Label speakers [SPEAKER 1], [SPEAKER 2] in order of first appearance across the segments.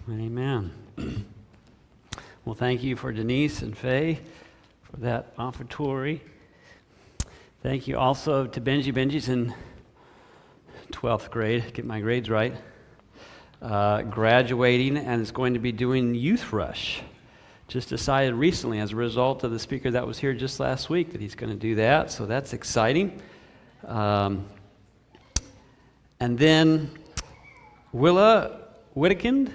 [SPEAKER 1] Amen. Well, thank you for Denise and Faye for that offertory. Thank you also to Benji. Benji's in 12th grade, get my grades right, graduating and is going to be doing Youth Rush. Just decided recently as a result of the speaker that was here just last week that he's going to do that, so that's exciting. And then Willa Whittekind,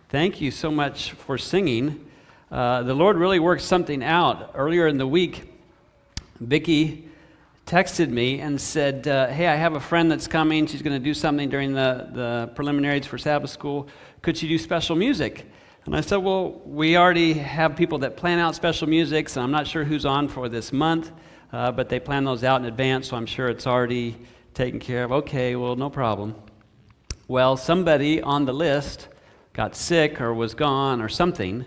[SPEAKER 1] thank you so much for singing. The Lord really worked something out. Earlier in the week, Vicki texted me and said, hey, I have a friend that's coming. She's going to do something during the preliminaries for Sabbath school. Could she do special music? And I said, well, we already have people that plan out special music, so I'm not sure who's on for this month, but they plan those out in advance, so I'm sure it's already taken care of. Okay, well, no problem. Well, somebody on the list got sick or was gone or something,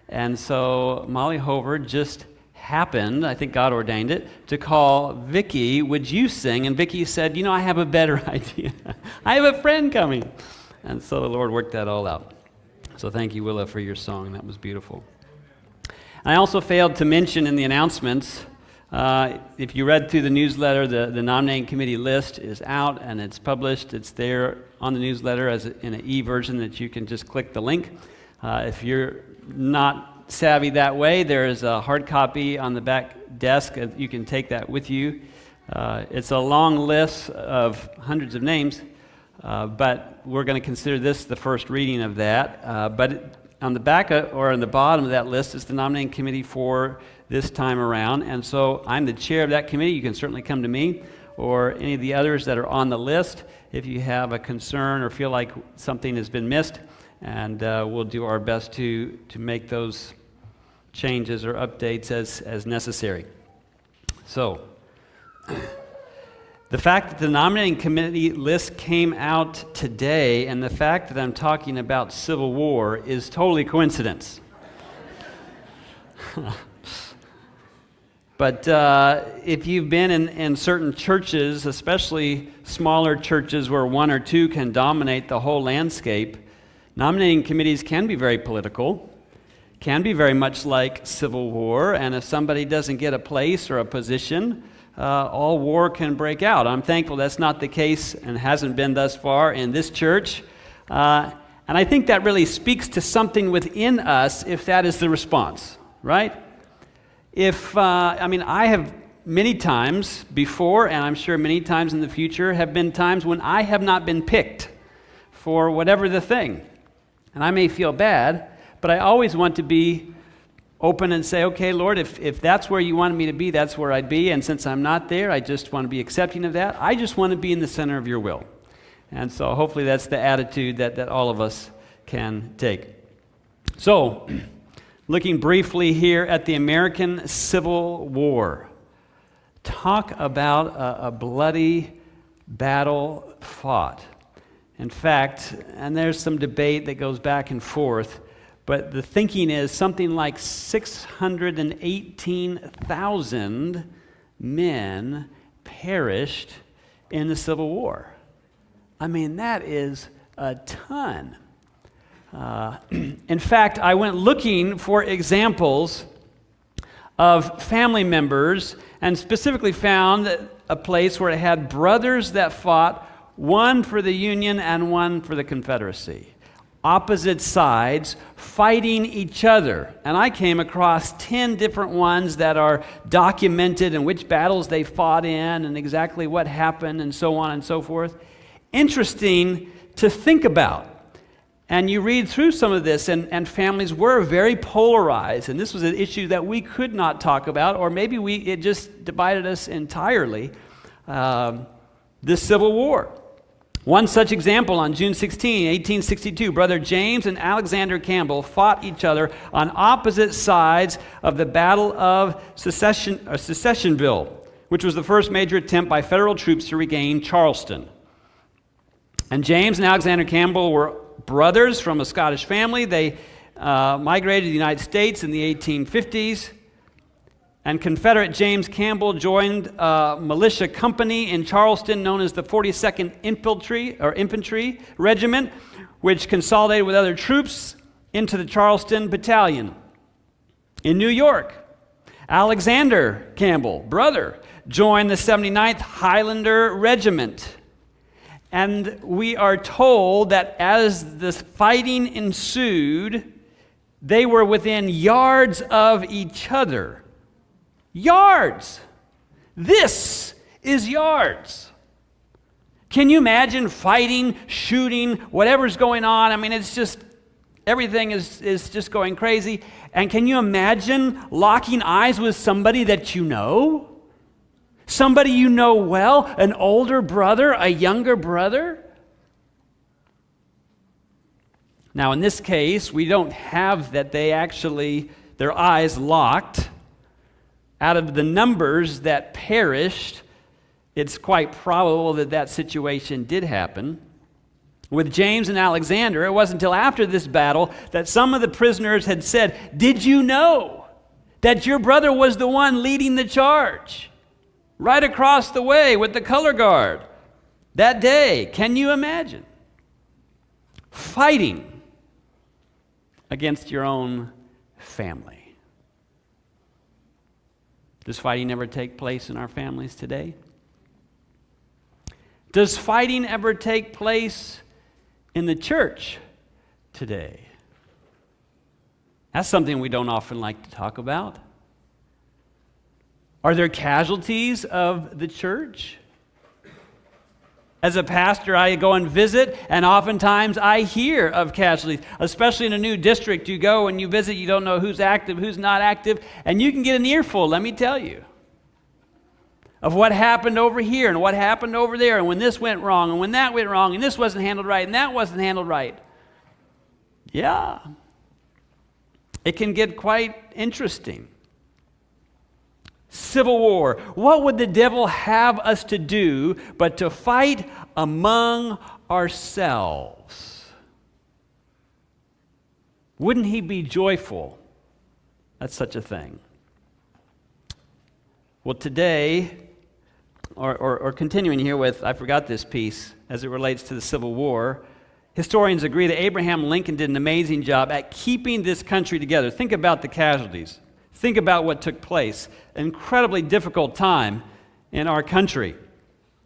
[SPEAKER 1] and so Molly Hover just happened, I think God ordained it, to call Vicki, would you sing? And Vicki said, you know, I have a better idea. I have a friend coming. And so the Lord worked that all out. So thank you, Willa, for your song. That was beautiful. I also failed to mention in the announcements, if you read through the newsletter, the nominating committee list is out and it's published. It's there on the newsletter as in an e-version that you can just click the link. If you're not savvy that way, there is a hard copy on the back desk. You can take that with you. It's a long list of hundreds of names, but we're going to consider this the first reading of that. But on the back or on the bottom of that list is the nominating committee for this time around, and so I'm the chair of that committee. You can certainly come to me or any of the others that are on the list if you have a concern or feel like something has been missed, and we'll do our best to make those changes or updates as necessary. So, the fact that the nominating committee list came out today and the fact that I'm talking about Civil War is totally coincidence. But if you've been in certain churches, especially smaller churches where one or two can dominate the whole landscape, nominating committees can be very political, can be very much like Civil War, and if somebody doesn't get a place or a position, all war can break out. I'm thankful that's not the case and hasn't been thus far in this church. And I think that really speaks to something within us if that is the response, right? I have many times before, and I'm sure many times in the future, have been times when I have not been picked for whatever the thing. And I may feel bad, but I always want to be open and say, okay, Lord, if that's where you wanted me to be, that's where I'd be. And since I'm not there, I just want to be accepting of that. I just want to be in the center of your will. And so hopefully that's the attitude that all of us can take. So, looking briefly here at the American Civil War. Talk about a bloody battle fought. In fact, and there's some debate that goes back and forth, but the thinking is something like 618,000 men perished in the Civil War. I mean, that is a ton. In fact, I went looking for examples of family members and specifically found a place where it had brothers that fought, one for the Union and one for the Confederacy. Opposite sides fighting each other. And I came across 10 different ones that are documented and which battles they fought in and exactly what happened and so on and so forth. Interesting to think about. And you read through some of this, and families were very polarized. And this was an issue that we could not talk about, or maybe it just divided us entirely, this Civil War. One such example, on June 16, 1862, Brother James and Alexander Campbell fought each other on opposite sides of the Battle of Secessionville, which was the first major attempt by federal troops to regain Charleston. And James and Alexander Campbell were brothers from a Scottish family. They migrated to the United States in the 1850s. and Confederate James Campbell joined a militia company in Charleston known as the 42nd Infantry Regiment, which consolidated with other troops into the Charleston Battalion. In New York, Alexander Campbell, brother, joined the 79th Highlander Regiment. And we are told that as the fighting ensued, they were within yards of each other. Yards! This is yards. Can you imagine fighting, shooting, whatever's going on? I mean, it's just, everything is just going crazy. And can you imagine locking eyes with somebody that you know? Somebody you know well, an older brother, a younger brother? Now, in this case, we don't have that their eyes locked. Out of the numbers that perished, it's quite probable that situation did happen. With James and Alexander, it wasn't until after this battle that some of the prisoners had said, "Did you know that your brother was the one leading the charge right across the way with the color guard that day?" Can you imagine fighting against your own family? Does fighting ever take place in our families today? Does fighting ever take place in the church today? That's something we don't often like to talk about. Are there casualties of the church? As a pastor, I go and visit, and oftentimes I hear of casualties, especially in a new district. You go and you visit, you don't know who's active, who's not active, and you can get an earful, let me tell you, of what happened over here and what happened over there, and when this went wrong, and when that went wrong, and this wasn't handled right, and that wasn't handled right. Yeah. It can get quite interesting. Civil war. What would the devil have us to do but to fight among ourselves? Wouldn't he be joyful at such a thing? Well, today, or continuing here with, I forgot this piece as it relates to the Civil War, historians agree that Abraham Lincoln did an amazing job at keeping this country together. Think about the casualties. Think about what took place. An incredibly difficult time in our country.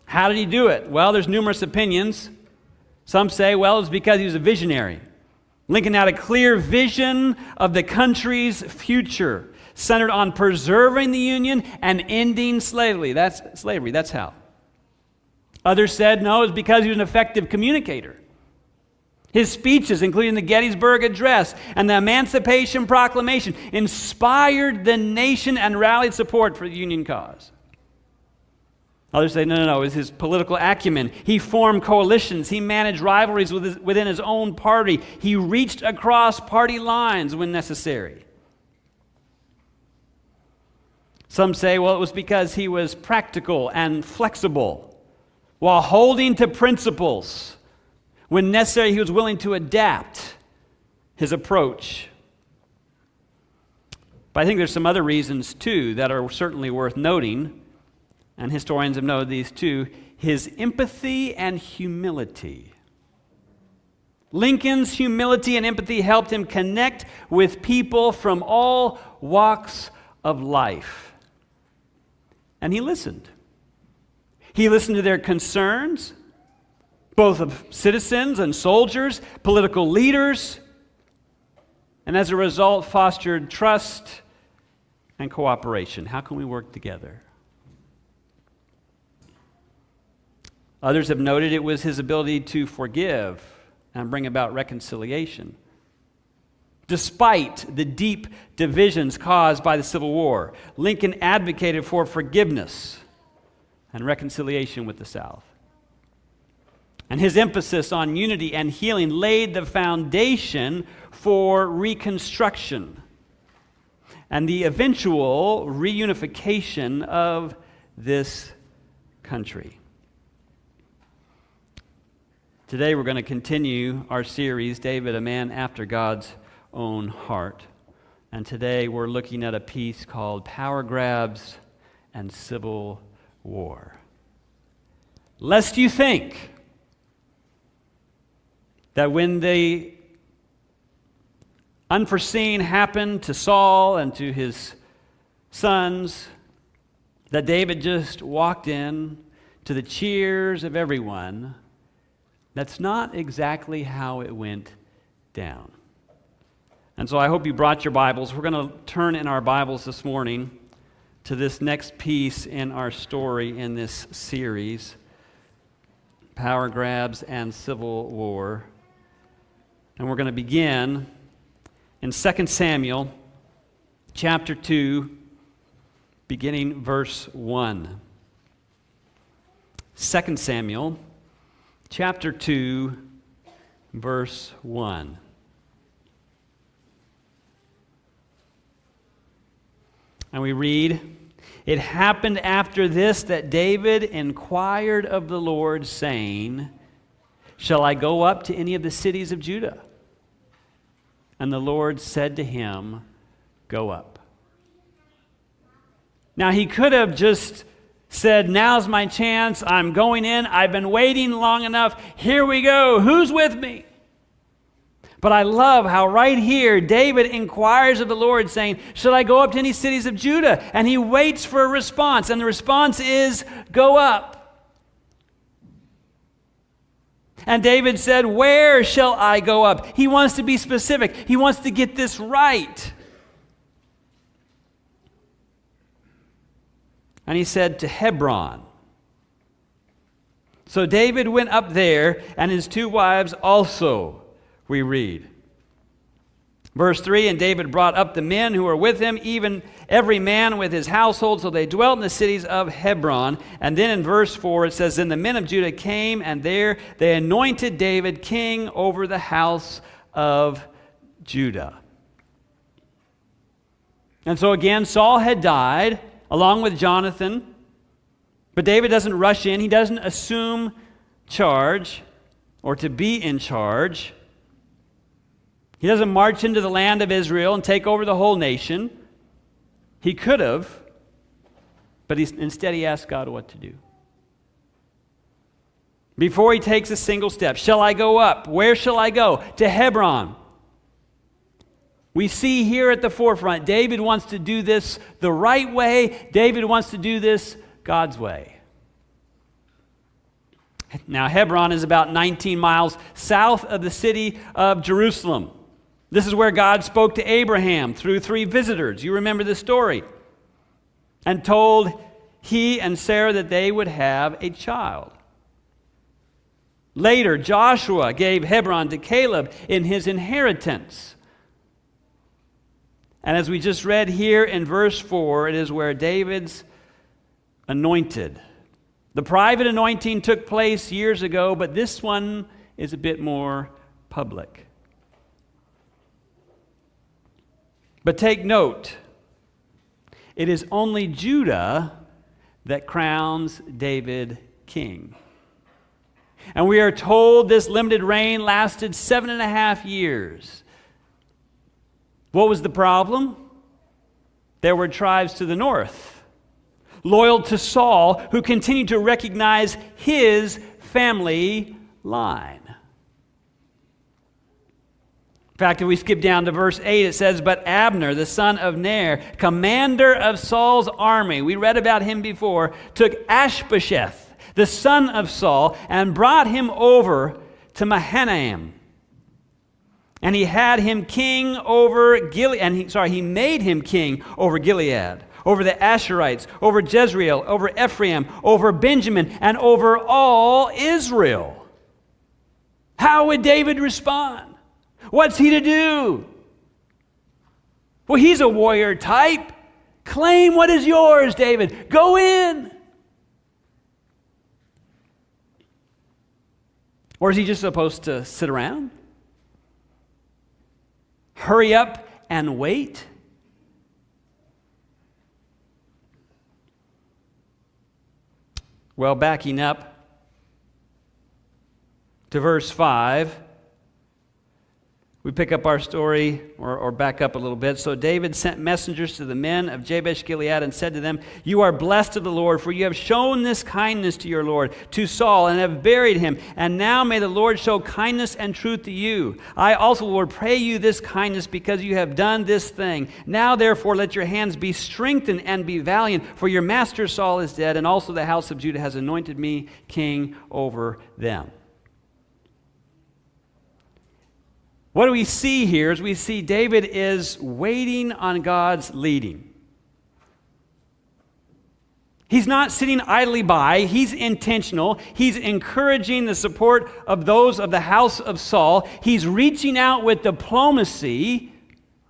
[SPEAKER 1] How did he do it? Well, there's numerous opinions. Some say, well, it's because he was a visionary. Lincoln had a clear vision of the country's future, centered on preserving the Union and ending slavery. That's how. Others said, no, it's because he was an effective communicator. His speeches, including the Gettysburg Address and the Emancipation Proclamation, inspired the nation and rallied support for the Union cause. Others say, no, it was his political acumen. He formed coalitions. He managed rivalries within his own party. He reached across party lines when necessary. Some say, well, it was because he was practical and flexible while holding to principles. When necessary, he was willing to adapt his approach. But I think there's some other reasons, too, that are certainly worth noting, and historians have noted these too. His empathy and humility. Lincoln's humility and empathy helped him connect with people from all walks of life. And he listened. He listened to their concerns, both of citizens and soldiers, political leaders, and as a result fostered trust and cooperation. How can we work together? Others have noted it was his ability to forgive and bring about reconciliation. Despite the deep divisions caused by the Civil War, Lincoln advocated for forgiveness and reconciliation with the South. And his emphasis on unity and healing laid the foundation for reconstruction and the eventual reunification of this country. Today we're going to continue our series, David, a Man After God's Own Heart. And today we're looking at a piece called Power Grabs and Civil War. Lest you think that when the unforeseen happened to Saul and to his sons, that David just walked in to the cheers of everyone. That's not exactly how it went down. And so I hope you brought your Bibles. We're going to turn in our Bibles this morning to this next piece in our story in this series, Power Grabs and Civil War. And we're going to begin in 2 Samuel chapter 2, beginning verse 1. 2 Samuel chapter 2, verse 1. And we read, "It happened after this that David inquired of the Lord, saying, 'Shall I go up to any of the cities of Judah?' And the Lord said to him, 'Go up.'" Now he could have just said, "Now's my chance. I'm going in. I've been waiting long enough. Here we go. Who's with me?" But I love how right here David inquires of the Lord, saying, "Should I go up to any cities of Judah?" And he waits for a response, and the response is, "Go up." And David said, "Where shall I go up?" He wants to be specific. He wants to get this right. And he said, "To Hebron." So David went up there, and his 2 wives also, we read. Verse 3, "And David brought up the men who were with him, even every man with his household, so they dwelt in the cities of Hebron." And then in verse 4 it says, "Then the men of Judah came, and there they anointed David king over the house of Judah." And so again, Saul had died, along with Jonathan. But David doesn't rush in. He doesn't assume charge or to be in charge. He doesn't march into the land of Israel and take over the whole nation. He could have, but instead he asked God what to do. Before he takes a single step, shall I go up? Where shall I go? To Hebron. We see here at the forefront, David wants to do this the right way. David wants to do this God's way. Now, Hebron is about 19 miles south of the city of Jerusalem. This is where God spoke to Abraham through 3 visitors. You remember this story. And told he and Sarah that they would have a child. Later, Joshua gave Hebron to Caleb in his inheritance. And as we just read here in verse 4, it is where David's anointed. The private anointing took place years ago, but this one is a bit more public. But take note, it is only Judah that crowns David king. And we are told this limited reign lasted 7.5 years. What was the problem? There were tribes to the north, loyal to Saul, who continued to recognize his family line. In fact, if we skip down to verse 8, it says, "But Abner, the son of Ner, commander of Saul's army," we read about him before, "took Ashbosheth, the son of Saul, and brought him over to Mahanaim. And he had him king over Gilead, he made him king over Gilead, over the Asherites, over Jezreel, over Ephraim, over Benjamin, and over all Israel." How would David respond? What's he to do? Well, he's a warrior type. Claim what is yours, David. Go in. Or is he just supposed to sit around? Hurry up and wait? Well, backing up to verse 5, We pick up our story, or back up a little bit. So David sent messengers to the men of Jabesh Gilead and said to them, "You are blessed of the Lord, for you have shown this kindness to your Lord, to Saul, and have buried him. And now may the Lord show kindness and truth to you. I also, Lord, pray you this kindness because you have done this thing. Now therefore let your hands be strengthened and be valiant, for your master Saul is dead, and also the house of Judah has anointed me king over them." What do we see here is we see David is waiting on God's leading. He's not sitting idly by. He's intentional. He's encouraging the support of those of the house of Saul. He's reaching out with diplomacy.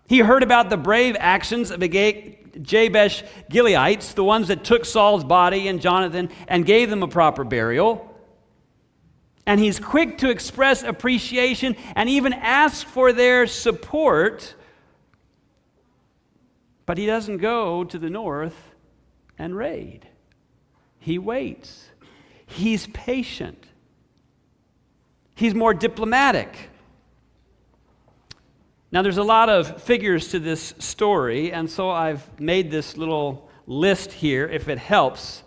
[SPEAKER 1] He heard about the brave actions of the Jabesh Gileadites, the ones that took Saul's body and Jonathan and gave them a proper burial. And he's quick to express appreciation and even ask for their support. But he doesn't go to the north and raid. He waits. He's patient. He's more diplomatic. Now, there's a lot of figures to this story, and so I've made this little list here, if it helps.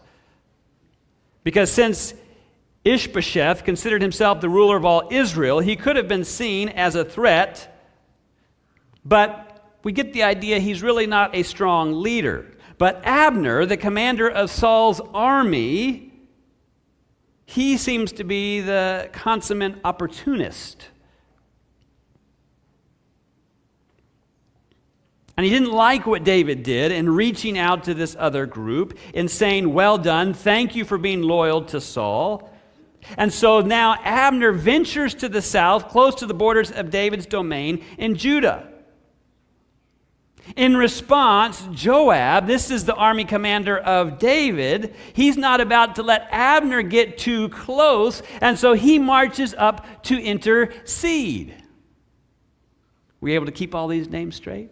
[SPEAKER 1] Because since Ishbosheth considered himself the ruler of all Israel, he could have been seen as a threat, but we get the idea he's really not a strong leader. But Abner, the commander of Saul's army, he seems to be the consummate opportunist. And he didn't like what David did in reaching out to this other group, in saying, "Well done, thank you for being loyal to Saul." And so now Abner ventures to the south, close to the borders of David's domain in Judah. In response, Joab, this is the army commander of David, he's not about to let Abner get too close, and so he marches up to intercede. Were you able to keep all these names straight?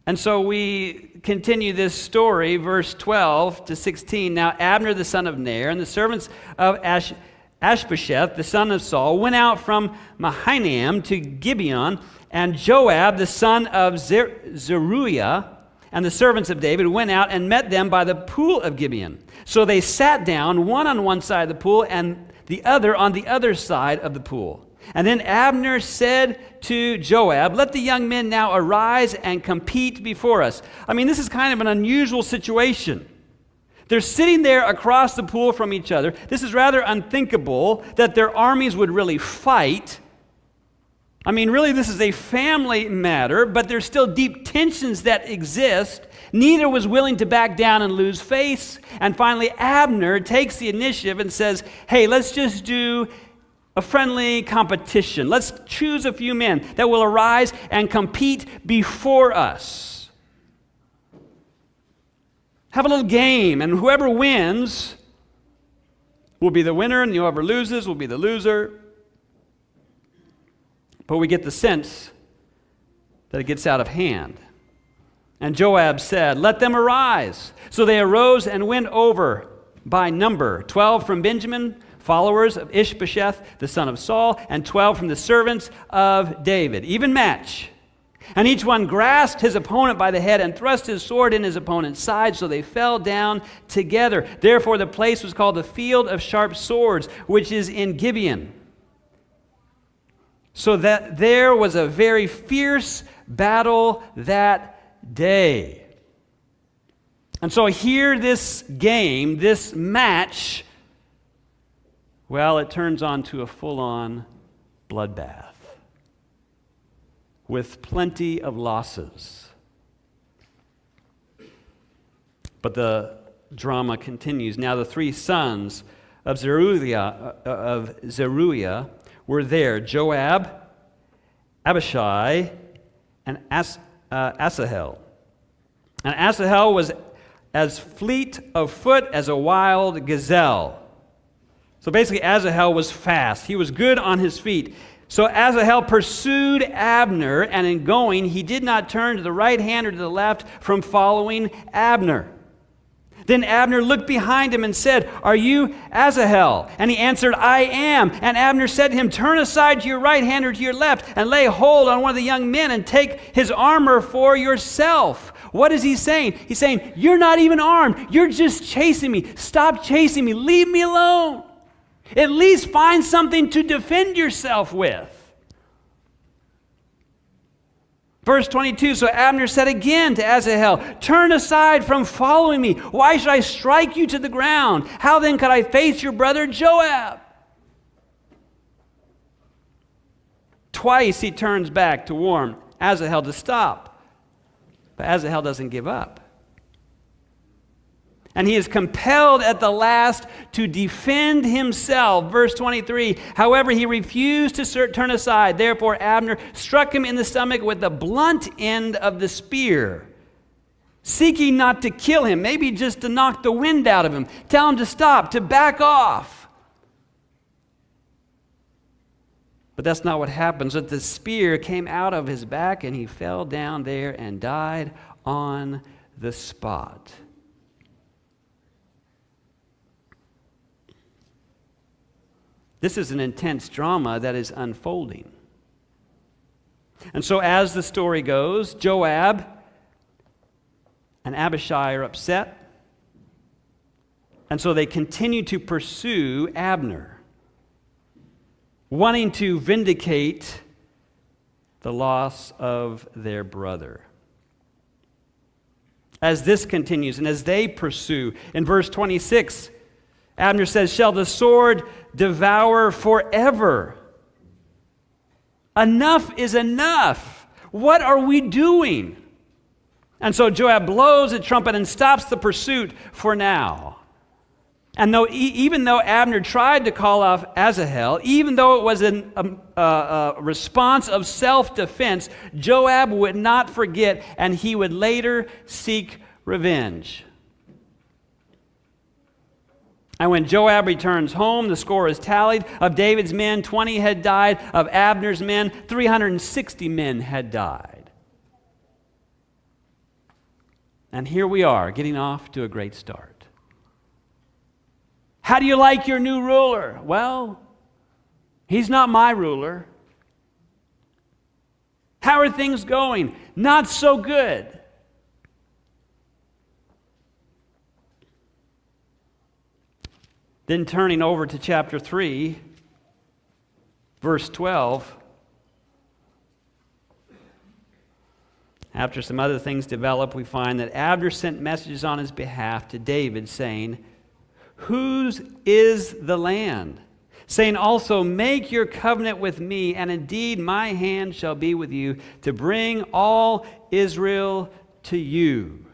[SPEAKER 1] And so we continue this story, verse 12 to 16. Now Abner the son of Ner and the servants of Ashbosheth the son of Saul went out from Mahanaim to Gibeon, and Joab the son of Zeruiah and the servants of David went out and met them by the pool of Gibeon. So they sat down, one on one side of the pool and the other on the other side of the pool. And then Abner said to Joab, "Let the young men now arise and compete before us." I mean, this is kind of an unusual situation. They're sitting there across the pool from each other. This is rather unthinkable that their armies would really fight. I mean, really, this is a family matter, but there's still deep tensions that exist. Neither was willing to back down and lose face. And finally, Abner takes the initiative and says, "Hey, let's just do a friendly competition. Let's choose a few men that will arise and compete before us. Have a little game, and whoever wins will be the winner, and whoever loses will be the loser." But we get the sense that it gets out of hand. And Joab said, "Let them arise." So they arose and went over by number, 12 from Benjamin, followers of Ishbosheth, the son of Saul, and 12 from the servants of David. Even match. And each one grasped his opponent by the head and thrust his sword in his opponent's side, so they fell down together. Therefore the place was called the Field of Sharp Swords, which is in Gibeon. So that there was a very fierce battle that day. And so here this game, this match, well, it turns on to a full-on bloodbath with plenty of losses. But the drama continues. Now the three sons of Zeruiah were there: Joab, Abishai, and Asahel. And Asahel was as fleet of foot as a wild gazelle. So basically, Asahel was fast. He was good on his feet. So Asahel pursued Abner, and in going, he did not turn to the right hand or to the left from following Abner. Then Abner looked behind him and said, "Are you Asahel?" And he answered, "I am." And Abner said to him, "Turn aside to your right hand or to your left, and lay hold on one of the young men, and take his armor for yourself." What is he saying? He's saying, you're not even armed. You're just chasing me. Stop chasing me. Leave me alone. At least find something to defend yourself with. Verse 22, so Abner said again to Asahel, "Turn aside from following me. Why should I strike you to the ground? How then could I face your brother Joab?" Twice he turns back to warn Asahel to stop. But Asahel doesn't give up. And he is compelled at the last to defend himself. Verse 23, however, he refused to turn aside. Therefore, Abner struck him in the stomach with the blunt end of the spear, seeking not to kill him, maybe just to knock the wind out of him, tell him to stop, to back off. But that's not what happens. But the spear came out of his back, and he fell down there and died on the spot. This is an intense drama that is unfolding. And so as the story goes, Joab and Abishai are upset. And so they continue to pursue Abner, wanting to vindicate the loss of their brother. As this continues and as they pursue, in verse 26, Abner says, "Shall the sword devour forever? Enough is enough. What are we doing?" And so Joab blows a trumpet and stops the pursuit for now. And even though Abner tried to call off Asahel, even though it was a response of self-defense, Joab would not forget, and he would later seek revenge. And when Joab returns home, the score is tallied. Of David's men, 20 had died. Of Abner's men, 360 men had died. And here we are, getting off to a great start. How do you like your new ruler? Well, he's not my ruler. How are things going? Not so good. Then turning over to chapter 3, verse 12, after some other things develop, we find that Abner sent messages on his behalf to David saying, "Whose is the land?" Saying also, "Make your covenant with me, and indeed my hand shall be with you to bring all Israel to you."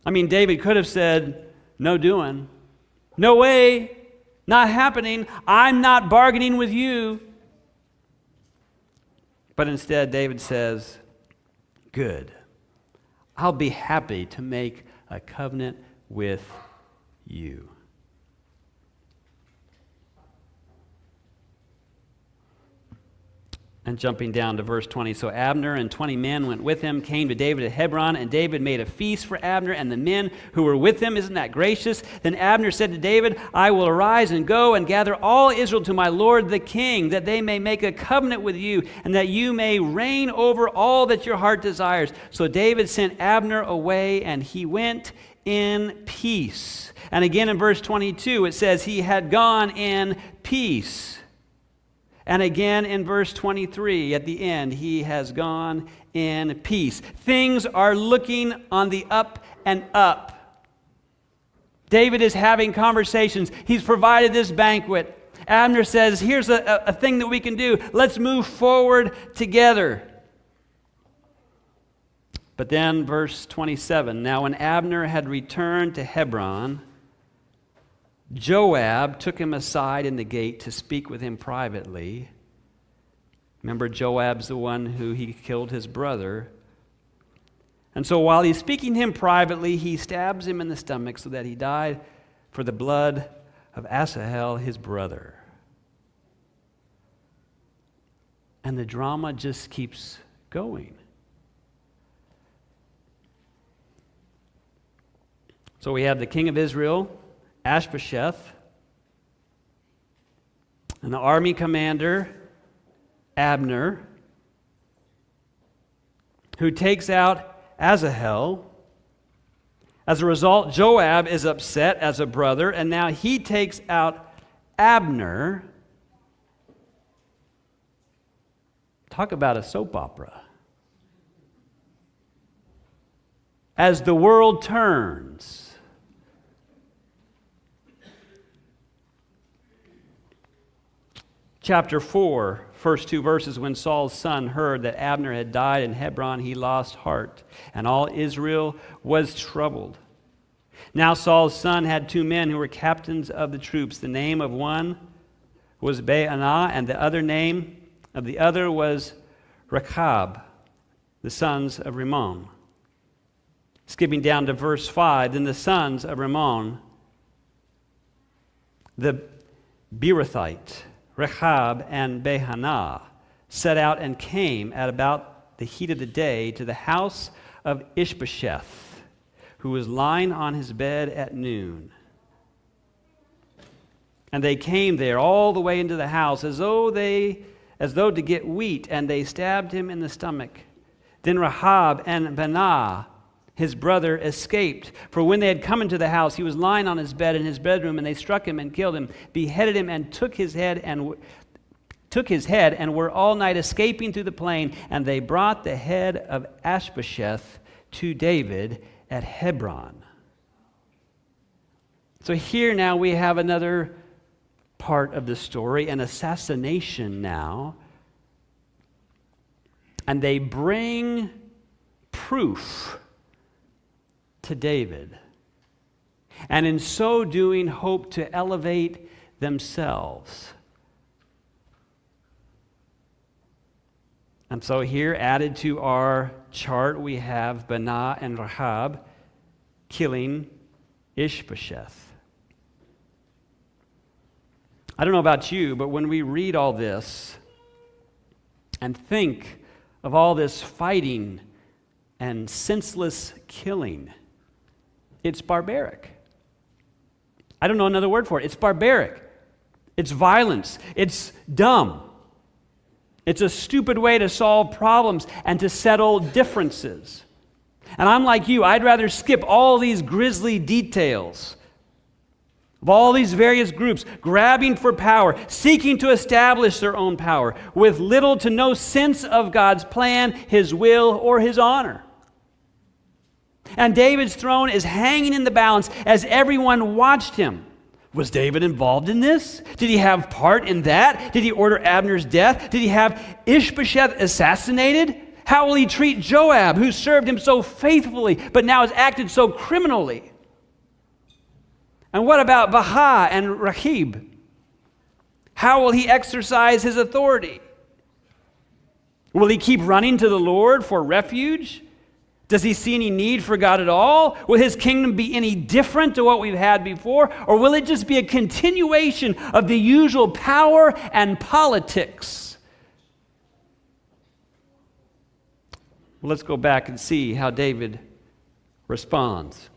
[SPEAKER 1] I mean, David could have said, "No doing. No way, not happening. I'm not bargaining with you." But instead, David says, "Good. I'll be happy to make a covenant with you." And jumping down to verse 20, so Abner and 20 men went with him, came to David at Hebron, and David made a feast for Abner and the men who were with him. Isn't that gracious? Then Abner said to David, "I will arise and go and gather all Israel to my lord the king, that they may make a covenant with you, and that you may reign over all that your heart desires." So David sent Abner away, and he went in peace. And again in verse 22, it says he had gone in peace. And again in verse 23, at the end, he has gone in peace. Things are looking on the up and up. David is having conversations. He's provided this banquet. Abner says, here's a thing that we can do. Let's move forward together. But then verse 27, now when Abner had returned to Hebron, Joab took him aside in the gate to speak with him privately. Remember, Joab's the one who he killed his brother. And so while he's speaking to him privately, he stabs him in the stomach so that he died for the blood of Asahel, his brother. And the drama just keeps going. So we have the king of Israel, Ishbosheth, and the army commander, Abner, who takes out Asahel. As a result, Joab is upset as a brother, and now he takes out Abner. Talk about a soap opera. As the world turns. Chapter 4, first 2 verses, when Saul's son heard that Abner had died in Hebron, he lost heart, and all Israel was troubled. Now Saul's son had 2 men who were captains of the troops. The name of one was Baanah, and the other name of the other was Rechab, the sons of Rimmon. Skipping down to verse 5, then the sons of Rimmon, the Beerothite, Rechab and Baanah, set out and came at about the heat of the day to the house of Ishbosheth, who was lying on his bed at noon. And they came there all the way into the house as though to get wheat, and they stabbed him in the stomach. Then Rechab and Baanah, his brother, escaped. For when they had come into the house, he was lying on his bed in his bedroom, and they struck him and killed him, beheaded him, and took his head and were all night escaping through the plain. And they brought the head of Ishbosheth to David at Hebron. So here now we have another part of the story, an assassination now. And they bring proof to David, and in so doing hope to elevate themselves. And so here, added to our chart, we have Baanah and Rechab killing Ishbosheth. I don't know about you, but when we read all this and think of all this fighting and senseless killing, it's barbaric. I don't know another word for it. It's barbaric. It's violence. It's dumb. It's a stupid way to solve problems and to settle differences. And I'm like you, I'd rather skip all these grisly details of all these various groups grabbing for power, seeking to establish their own power, with little to no sense of God's plan, His will, or His honor. And David's throne is hanging in the balance as everyone watched him. Was David involved in this? Did he have part in that? Did he order Abner's death? Did he have Ishbosheth assassinated? How will he treat Joab, who served him so faithfully, but now has acted so criminally? And what about Baanah and Rechab? How will he exercise his authority? Will he keep running to the Lord for refuge? Does he see any need for God at all? Will his kingdom be any different to what we've had before? Or will it just be a continuation of the usual power and politics? Well, let's go back and see how David responds.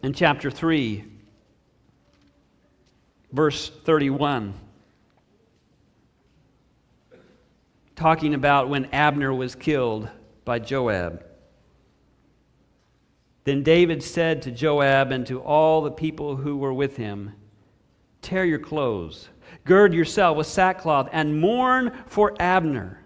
[SPEAKER 1] In chapter 3, verse 31, talking about when Abner was killed by Joab. Then David said to Joab and to all the people who were with him, "Tear your clothes, gird yourself with sackcloth, and mourn for Abner."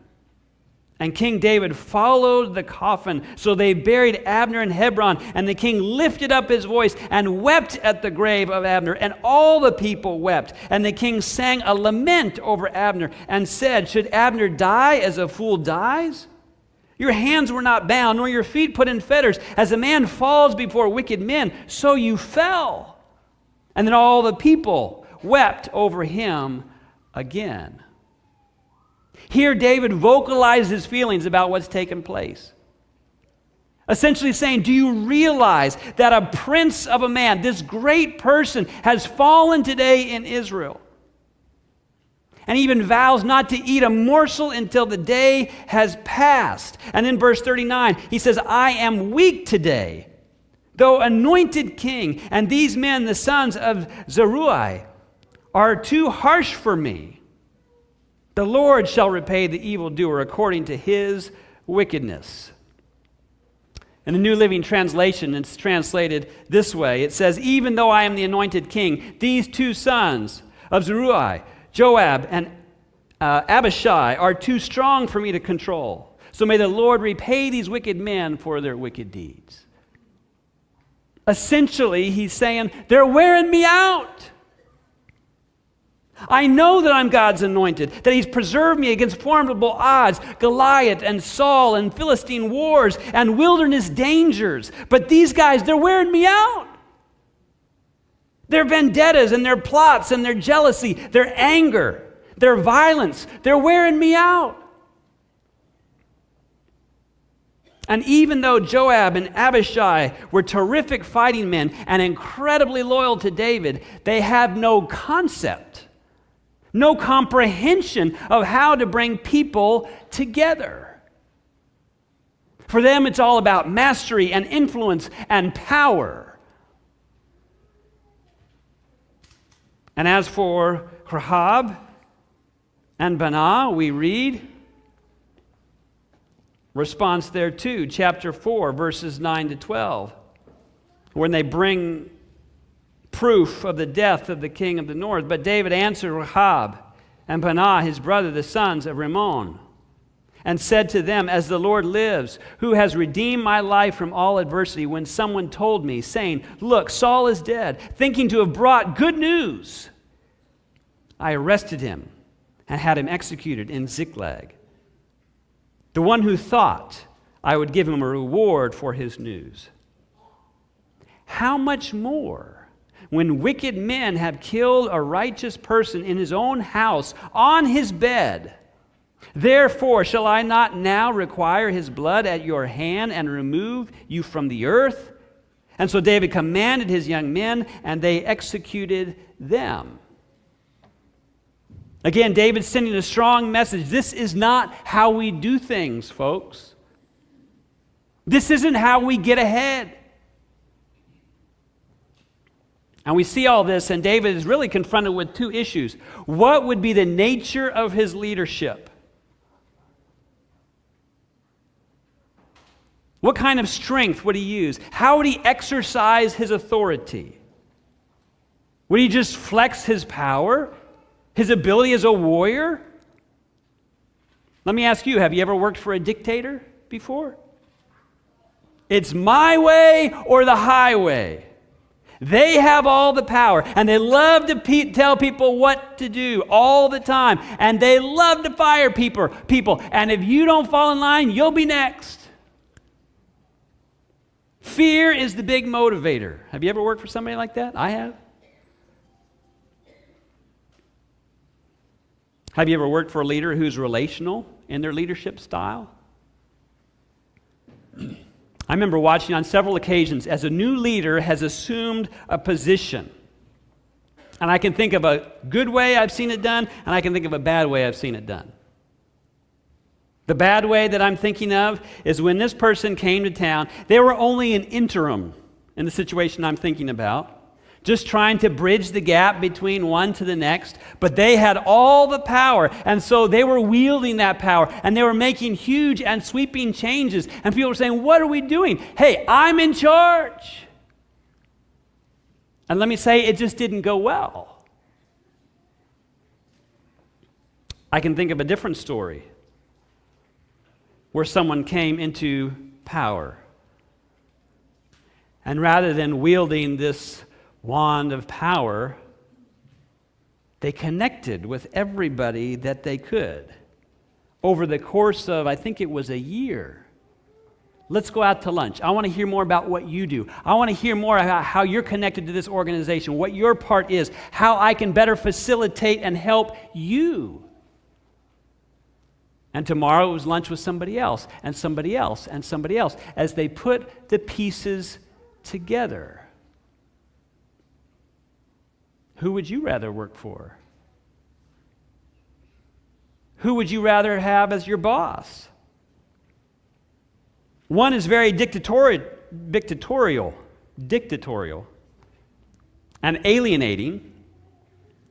[SPEAKER 1] And King David followed the coffin. So they buried Abner in Hebron, and the king lifted up his voice and wept at the grave of Abner, and all the people wept. And the king sang a lament over Abner and said, "Should Abner die as a fool dies? Your hands were not bound, nor your feet put in fetters. As a man falls before wicked men, so you fell." And then all the people wept over him again. Here David vocalized his feelings about what's taken place. Essentially saying, do you realize that a prince of a man, this great person, has fallen today in Israel? And even vows not to eat a morsel until the day has passed. And in verse 39, he says, "I am weak today, though anointed king, and these men, the sons of Zeruiah, are too harsh for me. The Lord shall repay the evildoer according to his wickedness." In the New Living Translation, it's translated this way. It says, "Even though I am the anointed king, these two sons of Zeruiah, Joab and Abishai, are too strong for me to control. So may the Lord repay these wicked men for their wicked deeds." Essentially, he's saying, they're wearing me out. I know that I'm God's anointed, that he's preserved me against formidable odds, Goliath and Saul and Philistine wars and wilderness dangers. But these guys, they're wearing me out. Their vendettas and their plots and their jealousy, their anger, their violence, they're wearing me out. And even though Joab and Abishai were terrific fighting men and incredibly loyal to David, they have no concept, no comprehension of how to bring people together. For them, it's all about mastery and influence and power. And as for Rahab and Baanah, we read response there too, chapter 4, verses 9 to 12, when they bring proof of the death of the king of the north. "But David answered Rahab and Baanah, his brother, the sons of Rimmon, and said to them, 'As the Lord lives, who has redeemed my life from all adversity, when someone told me, saying, Look, Saul is dead, thinking to have brought good news, I arrested him and had him executed in Ziklag. The one who thought I would give him a reward for his news. How much more, when wicked men have killed a righteous person in his own house, on his bed? Therefore shall I not now require his blood at your hand and remove you from the earth?' And so David commanded his young men, and they executed them." Again, David's sending a strong message. This is not how we do things, folks. This isn't how we get ahead. And we see all this, and David is really confronted with two issues. What would be the nature of his leadership? What kind of strength would he use? How would he exercise his authority? Would he just flex his power? His ability as a warrior? Let me ask you, have you ever worked for a dictator before? It's my way or the highway. They have all the power, and they love to tell people what to do all the time, and they love to fire people, and if you don't fall in line, you'll be next. Fear is the big motivator. Have you ever worked for somebody like that? I have. Have you ever worked for a leader who's relational in their leadership style? I remember watching on several occasions as a new leader has assumed a position. And I can think of a good way I've seen it done, and I can think of a bad way I've seen it done. The bad way that I'm thinking of is when this person came to town, they were only an interim in the situation I'm thinking about, just trying to bridge the gap between one to the next, but they had all the power, and so they were wielding that power, and they were making huge and sweeping changes, and people were saying, what are we doing? Hey, I'm in charge. And let me say, it just didn't go well. I can think of a different story where someone came into power, and rather than wielding this wand of power, they connected with everybody that they could over the course of, I think it was a year. Let's go out to lunch. I want to hear more about what you do. I want to hear more about how you're connected to this organization, what your part is, how I can better facilitate and help you. And tomorrow it was lunch with somebody else, and somebody else, and somebody else, as they put the pieces together. Who would you rather work for? Who would you rather have as your boss? One is very dictatorial. dictatorial and alienating.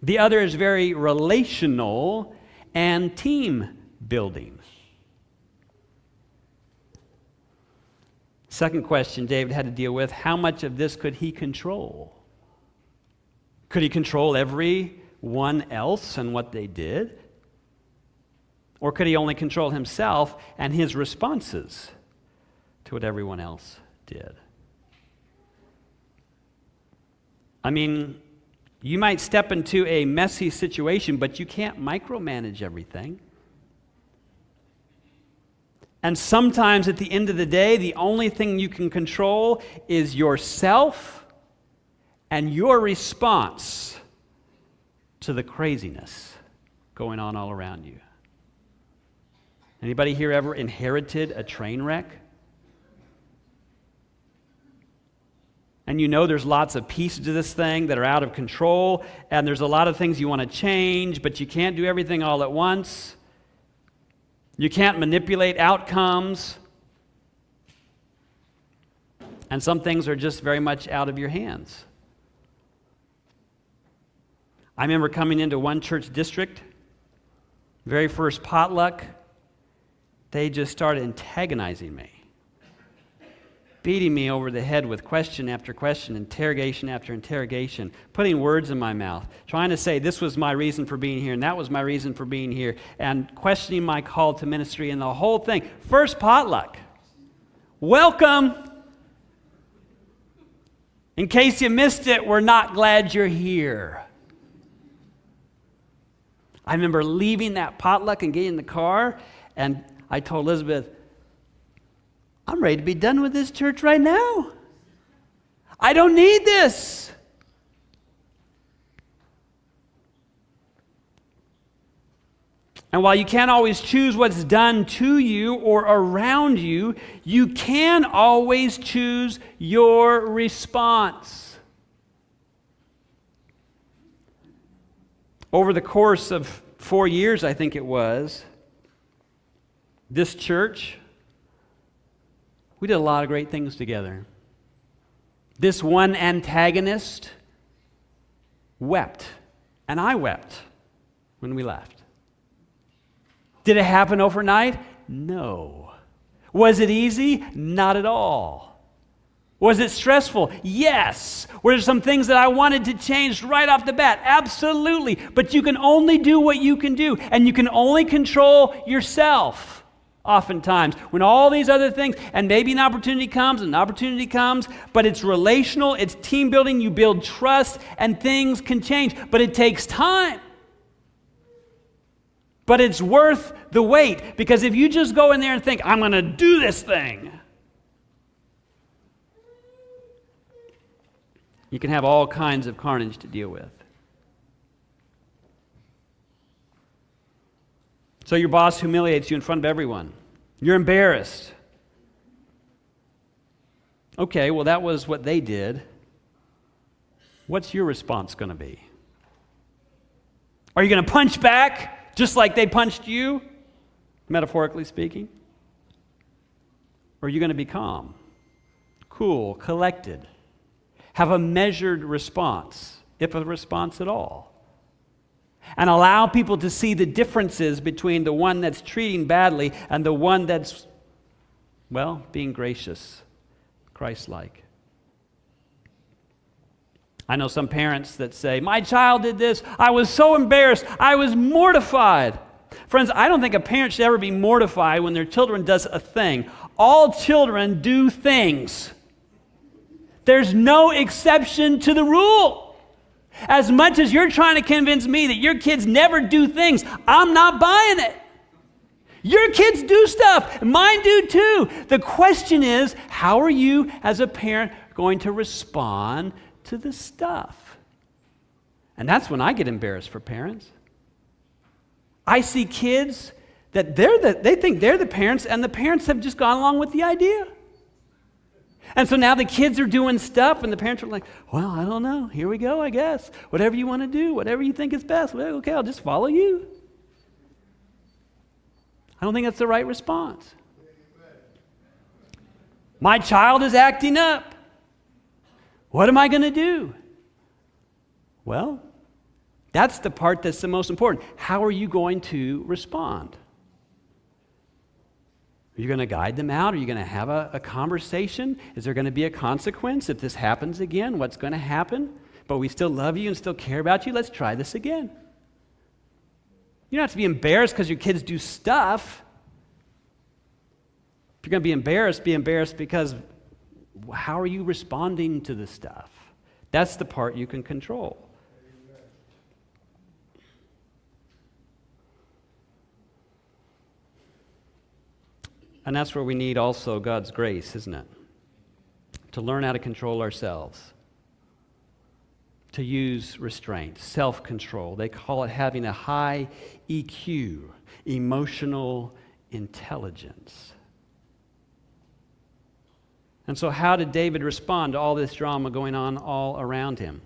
[SPEAKER 1] The other is very relational and team building. Second question David had to deal with, how much of this could he control? Could he control everyone else and what they did? Or could he only control himself and his responses to what everyone else did? I mean, you might step into a messy situation, but you can't micromanage everything. And sometimes at the end of the day, the only thing you can control is yourself and your response to the craziness going on all around you. Anybody here ever inherited a train wreck? And you know there's lots of pieces to this thing that are out of control, and there's a lot of things you want to change, but you can't do everything all at once. You can't manipulate outcomes. And some things are just very much out of your hands. I remember coming into one church district, very first potluck, they just started antagonizing me, beating me over the head with question after question, interrogation after interrogation, putting words in my mouth, trying to say this was my reason for being here and that was my reason for being here, and questioning my call to ministry and the whole thing. First potluck. Welcome. In case you missed it, we're not glad you're here. I remember leaving that potluck and getting in the car, and I told Elizabeth, I'm ready to be done with this church right now. I don't need this. And while you can't always choose what's done to you or around you, you can always choose your response. Over the course of 4 years, I think it was, this church, we did a lot of great things together. This one antagonist wept, and I wept when we left. Did it happen overnight? No. Was it easy? Not at all. Was it stressful? Yes. Were there some things that I wanted to change right off the bat? Absolutely. But you can only do what you can do, and you can only control yourself. Oftentimes, when all these other things, and maybe an opportunity comes, but it's relational, it's team building, you build trust, and things can change. But it takes time. But it's worth the wait, because if you just go in there and think, I'm going to do this thing, you can have all kinds of carnage to deal with. So your boss humiliates you in front of everyone. You're embarrassed. Okay, well, that was what they did. What's your response going to be? Are you going to punch back just like they punched you, metaphorically speaking? Or are you going to be calm, cool, collected, have a measured response, if a response at all? And allow people to see the differences between the one that's treating badly and the one that's, well, being gracious, Christ-like. I know some parents that say, my child did this, I was so embarrassed, I was mortified. Friends, I don't think a parent should ever be mortified when their children does a thing. All children do things. There's no exception to the rule. As much as you're trying to convince me that your kids never do things, I'm not buying it. Your kids do stuff. Mine do too. The question is, how are you as a parent going to respond to the stuff? And that's when I get embarrassed for parents. I see kids that they think they're the parents, and the parents have just gone along with the idea. And so now the kids are doing stuff, and the parents are like, well, I don't know. Here we go, I guess. Whatever you want to do, whatever you think is best. Well, okay, I'll just follow you. I don't think that's the right response. My child is acting up. What am I going to do? Well, that's the part that's the most important. How are you going to respond? Are you going to guide them out? Are you going to have a conversation? Is there going to be a consequence if this happens again? What's going to happen? But we still love you and still care about you. Let's try this again. You don't have to be embarrassed because your kids do stuff. If you're going to be embarrassed because how are you responding to the stuff? That's the part you can control. And that's where we need also God's grace, isn't it? To learn how to control ourselves. To use restraint, self-control. They call it having a high EQ, emotional intelligence. And so how did David respond to all this drama going on all around him?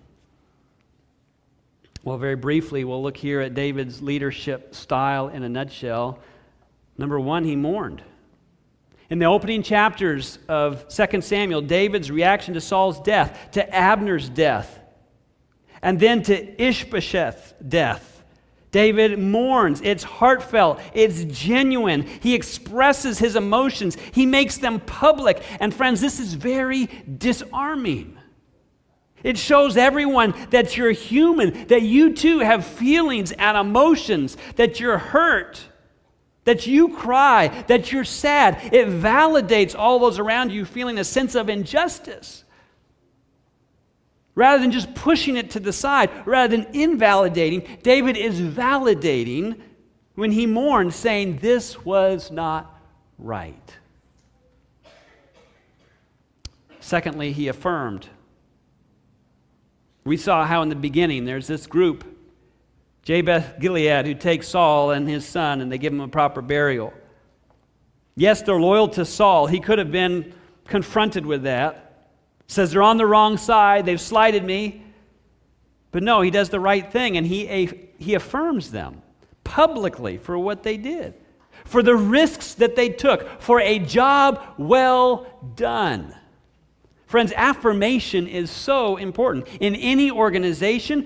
[SPEAKER 1] Well, very briefly, we'll look here at David's leadership style in a nutshell. Number one, he mourned. In the opening chapters of 2 Samuel, David's reaction to Saul's death, to Abner's death, and then to Ishbosheth's death. David mourns. It's heartfelt. It's genuine. He expresses his emotions. He makes them public. And friends, this is very disarming. It shows everyone that you're human, that you too have feelings and emotions, that you're hurt, that you cry, that you're sad. It validates all those around you feeling a sense of injustice. Rather than just pushing it to the side, rather than invalidating, David is validating when he mourned, saying, this was not right. Secondly, he affirmed. We saw how in the beginning there's this group, Jabesh Gilead, who takes Saul and his son and they give him a proper burial. Yes, they're loyal to Saul. He could have been confronted with that. Says they're on the wrong side, they've slighted me. But no, he does the right thing, and he affirms them publicly for what they did, for the risks that they took, for a job well done. Friends, affirmation is so important. In any organization,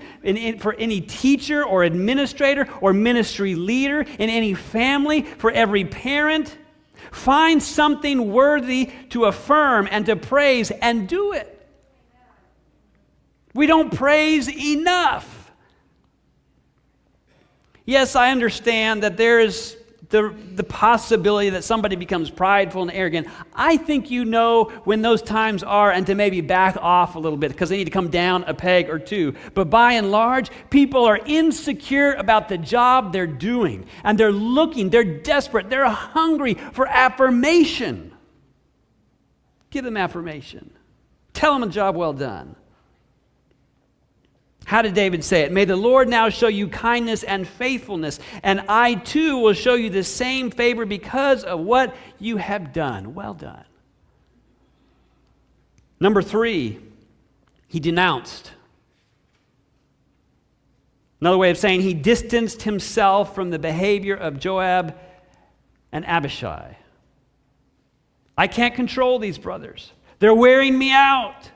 [SPEAKER 1] for any teacher or administrator or ministry leader, in any family, for every parent, find something worthy to affirm and to praise and do it. We don't praise enough. Yes, I understand that there is the possibility that somebody becomes prideful and arrogant. I think you know when those times are and to maybe back off a little bit because they need to come down a peg or two. But by and large, people are insecure about the job they're doing. And they're looking, they're desperate, they're hungry for affirmation. Give them affirmation. Tell them a job well done. How did David say it? May the Lord now show you kindness and faithfulness, and I too will show you the same favor because of what you have done. Well done. Number 3, he denounced. Another way of saying he distanced himself from the behavior of Joab and Abishai. I can't control these brothers. They're wearing me out.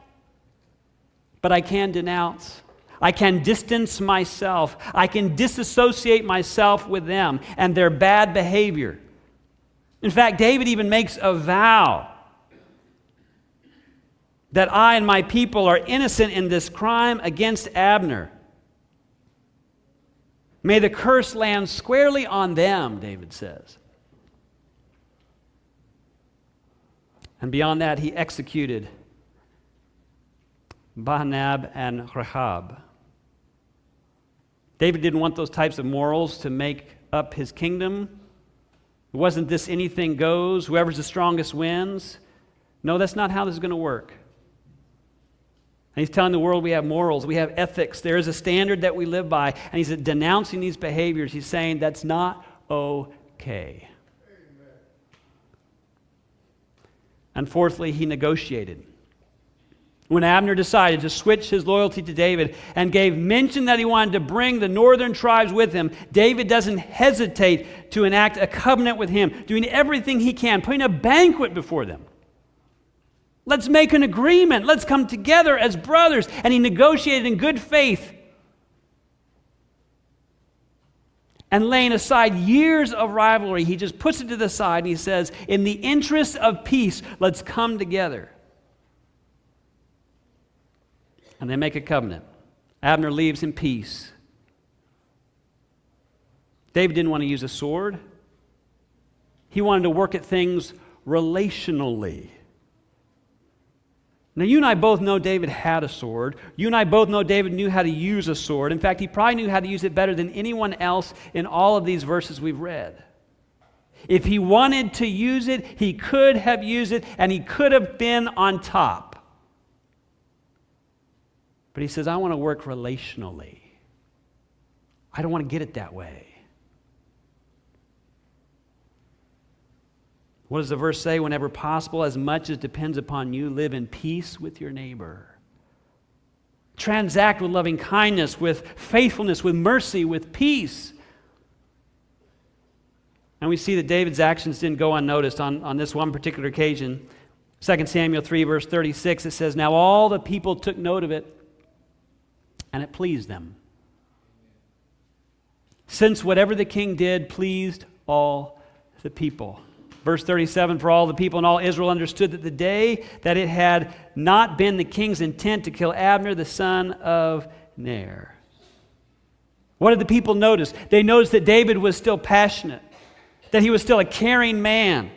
[SPEAKER 1] But I can denounce. I can distance myself. I can disassociate myself with them and their bad behavior. In fact, David even makes a vow that I and my people are innocent in this crime against Abner. May the curse land squarely on them, David says. And beyond that, he executed Bahanab and Rehab. David didn't want those types of morals to make up his kingdom. It wasn't this anything goes, whoever's the strongest wins. No, that's not how this is going to work. And he's telling the world we have morals, we have ethics, there is a standard that we live by, and he's denouncing these behaviors. He's saying that's not okay. Amen. And fourthly, he negotiated. When Abner decided to switch his loyalty to David and gave mention that he wanted to bring the northern tribes with him, David doesn't hesitate to enact a covenant with him, doing everything he can, putting a banquet before them. Let's make an agreement. Let's come together as brothers. And he negotiated in good faith. And laying aside years of rivalry, he just puts it to the side and he says, in the interest of peace, let's come together. And they make a covenant. Abner leaves in peace. David didn't want to use a sword. He wanted to work at things relationally. Now, you and I both know David had a sword. You and I both know David knew how to use a sword. In fact, he probably knew how to use it better than anyone else in all of these verses we've read. If he wanted to use it, he could have used it, and he could have been on top. But he says, I want to work relationally. I don't want to get it that way. What does the verse say? Whenever possible, as much as depends upon you, live in peace with your neighbor. Transact with loving kindness, with faithfulness, with mercy, with peace. And we see that David's actions didn't go unnoticed on this one particular occasion. 2 Samuel 3, verse 36, it says, now all the people took note of it, and it pleased them. Since whatever the king did pleased all the people. Verse 37, for all the people and all Israel understood that the day that it had not been the king's intent to kill Abner, the son of Ner. What did the people notice? They noticed that David was still passionate, that he was still a caring man,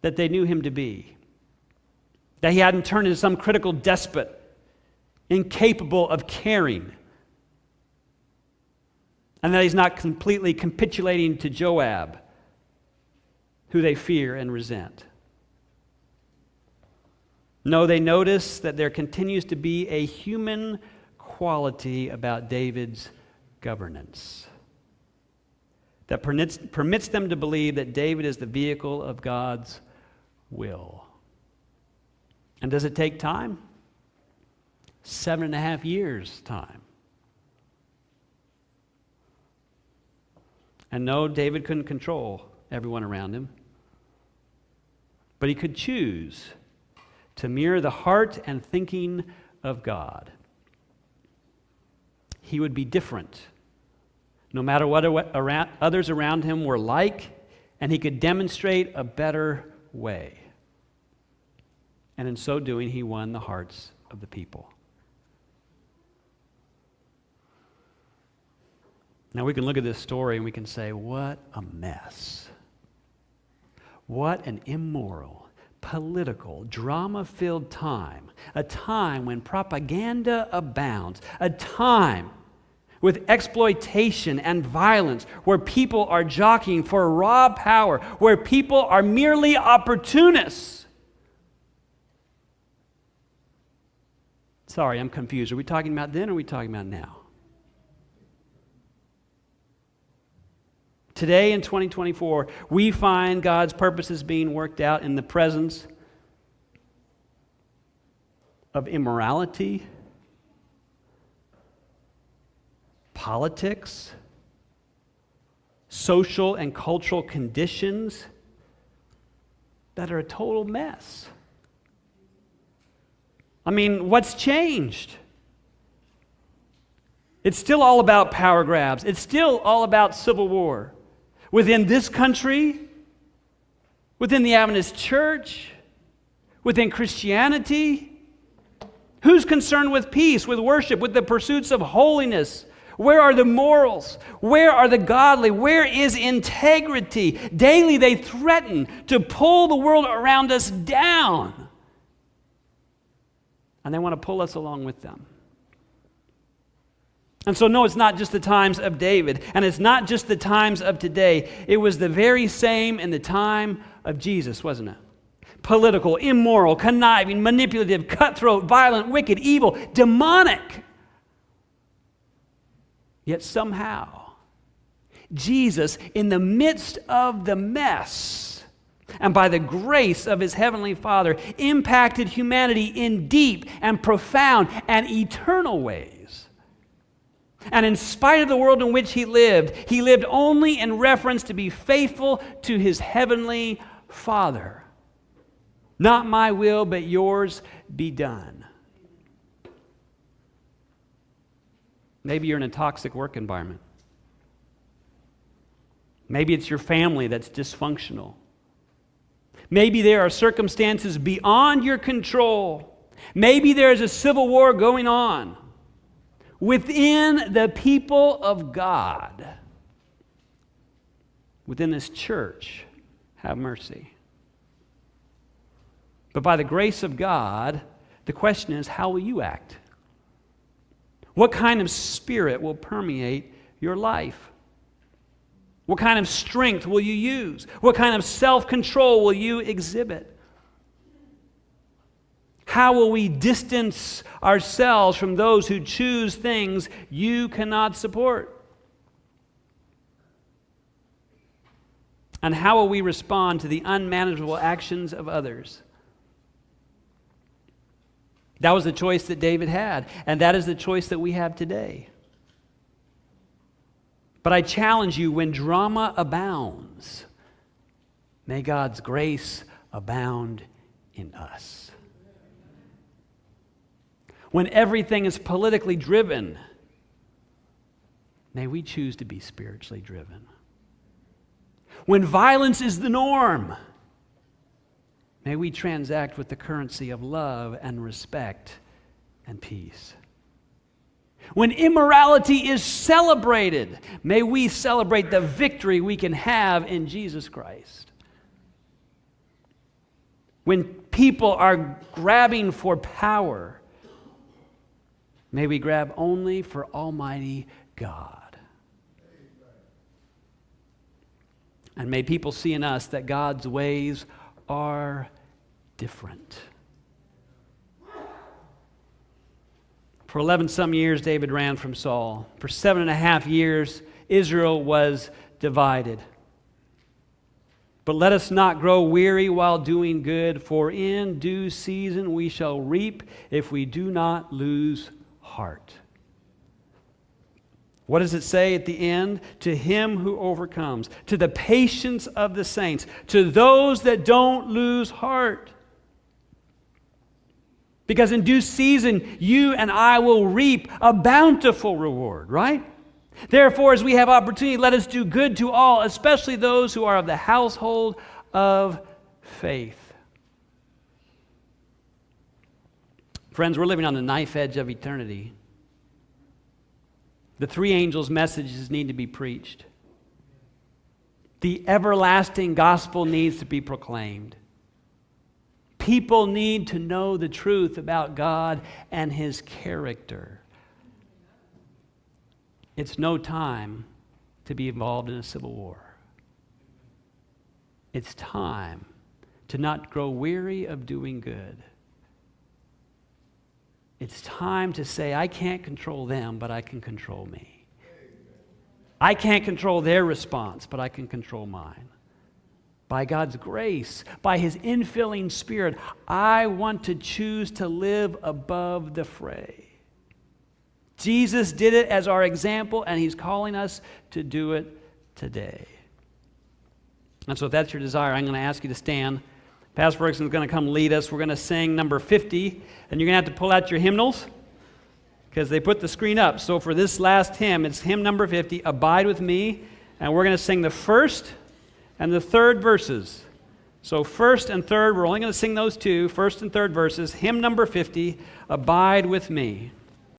[SPEAKER 1] that they knew him to be, that he hadn't turned into some critical despot, incapable of caring, and that he's not completely capitulating to Joab, who they fear and resent. No, they notice that there continues to be a human quality about David's governance that permits them to believe that David is the vehicle of God's will. And does it take time? 7.5 years' time. And no, David couldn't control everyone around him. But he could choose to mirror the heart and thinking of God. He would be different, no matter what others around him were like, and he could demonstrate a better way. And in so doing, he won the hearts of the people. Now we can look at this story and we can say, what a mess. What an immoral, political, drama-filled time. A time when propaganda abounds. A time with exploitation and violence, where people are jockeying for raw power, where people are merely opportunists. Sorry, I'm confused. Are we talking about then or are we talking about now? Today in 2024, we find God's purposes being worked out in the presence of immorality, politics, social and cultural conditions that are a total mess. I mean, what's changed? It's still all about power grabs. It's still all about civil war. Within this country, within the Adventist church, within Christianity, who's concerned with peace, with worship, with the pursuits of holiness? Where are the morals? Where are the godly? Where is integrity? Daily they threaten to pull the world around us down. And they want to pull us along with them. And so, no, it's not just the times of David, and it's not just the times of today. It was the very same in the time of Jesus, wasn't it? Political, immoral, conniving, manipulative, cutthroat, violent, wicked, evil, demonic. Yet somehow, Jesus, in the midst of the mess, and by the grace of his heavenly Father, impacted humanity in deep and profound and eternal ways. And in spite of the world in which he lived only in reference to be faithful to his heavenly Father. Not my will, but yours be done. Maybe you're in a toxic work environment. Maybe it's your family that's dysfunctional. Maybe there are circumstances beyond your control. Maybe there is a civil war going on within the people of God. Within this church, have mercy. But by the grace of God, the question is, how will you act? What kind of spirit will permeate your life? What kind of strength will you use? What kind of self-control will you exhibit? How will we distance ourselves from those who choose things you cannot support? And how will we respond to the unmanageable actions of others? That was the choice that David had, and that is the choice that we have today. But I challenge you, when drama abounds, may God's grace abound in us. When everything is politically driven, may we choose to be spiritually driven. When violence is the norm, may we transact with the currency of love and respect and peace. When immorality is celebrated, may we celebrate the victory we can have in Jesus Christ. When people are grabbing for power, may we grab only for Almighty God. And may people see in us that God's ways are different. For 11 some years, David ran from Saul. For 7.5 years, Israel was divided. But let us not grow weary while doing good, for in due season we shall reap if we do not lose heart. What does it say at the end? To him who overcomes, to the patience of the saints, to those that don't lose heart. Because in due season, you and I will reap a bountiful reward, right? Therefore, as we have opportunity, let us do good to all, especially those who are of the household of faith. Friends, we're living on the knife edge of eternity. The three angels' messages need to be preached. The everlasting gospel needs to be proclaimed. People need to know the truth about God and His character. It's no time to be involved in a civil war. It's time to not grow weary of doing good. It's time to say, I can't control them, but I can control me. I can't control their response, but I can control mine. By God's grace, by His infilling Spirit, I want to choose to live above the fray. Jesus did it as our example, and He's calling us to do it today. And so if that's your desire, I'm going to ask you to stand. Pastor Ferguson is going to come lead us. We're going to sing number 50, and you're going to have to pull out your hymnals because they put the screen up. So for this last hymn, it's hymn number 50, Abide With Me, and we're going to sing the first and the third verses. So first and third, we're only going to sing those two, first and third verses, hymn number 50, Abide With Me.